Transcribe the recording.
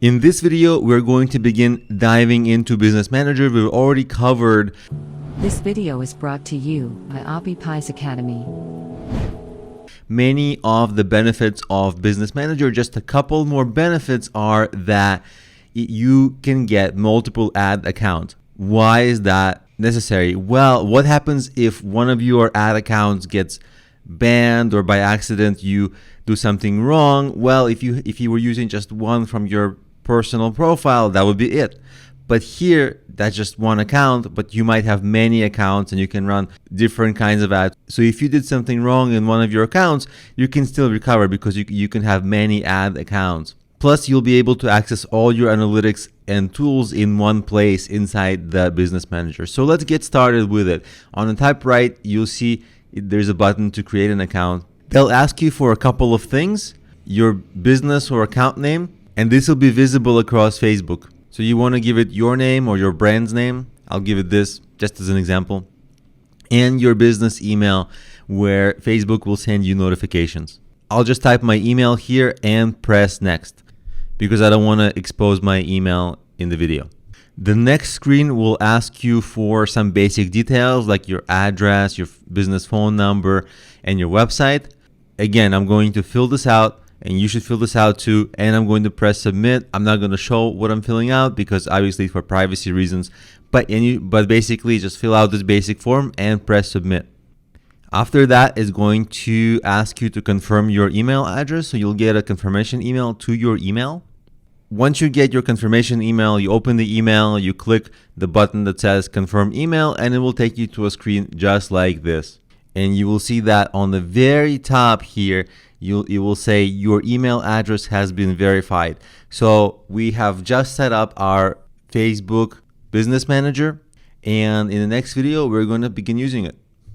In this video, we're going to begin diving into Business Manager. We've already covered. This video is brought to you by ObbyPies Academy. Many of the benefits of Business Manager. Just a couple more benefits are that you can get multiple ad accounts. Why is that necessary? Well, what happens if one of your ad accounts gets banned or by accident you do something wrong? Well, if you were using just one from your personal profile, that would be it. But here, that's just one account, but you might have many accounts and you can run different kinds of ads. So if you did something wrong in one of your accounts, you can still recover because you can have many ad accounts. Plus, you'll be able to access all your analytics and tools in one place inside the Business Manager. So let's get started with it. On the top right, you'll see there's a button to create an account. They'll ask you for a couple of things, your business or account name, and this will be visible across Facebook. So you want to give it your name or your brand's name. I'll give it this just as an example. And your business email where Facebook will send you notifications. I'll just type my email here and press next because I don't want to expose my email in the video. The next screen will ask you for some basic details like your address, your business phone number, and your website. Again, I'm going to fill this out. And you should fill this out too. And I'm going to press submit. I'm not going to show what I'm filling out because obviously for privacy reasons. But basically just fill out this basic form and press submit. After that, it's going to ask you to confirm your email address. So you'll get a confirmation email to your email. Once you get your confirmation email, you open the email, you click the button that says confirm email, and it will take you to a screen just like this. And you will see that on the very top here, you will say your email address has been verified. So we have just set up our Facebook Business Manager, and in the next video, we're going to begin using it.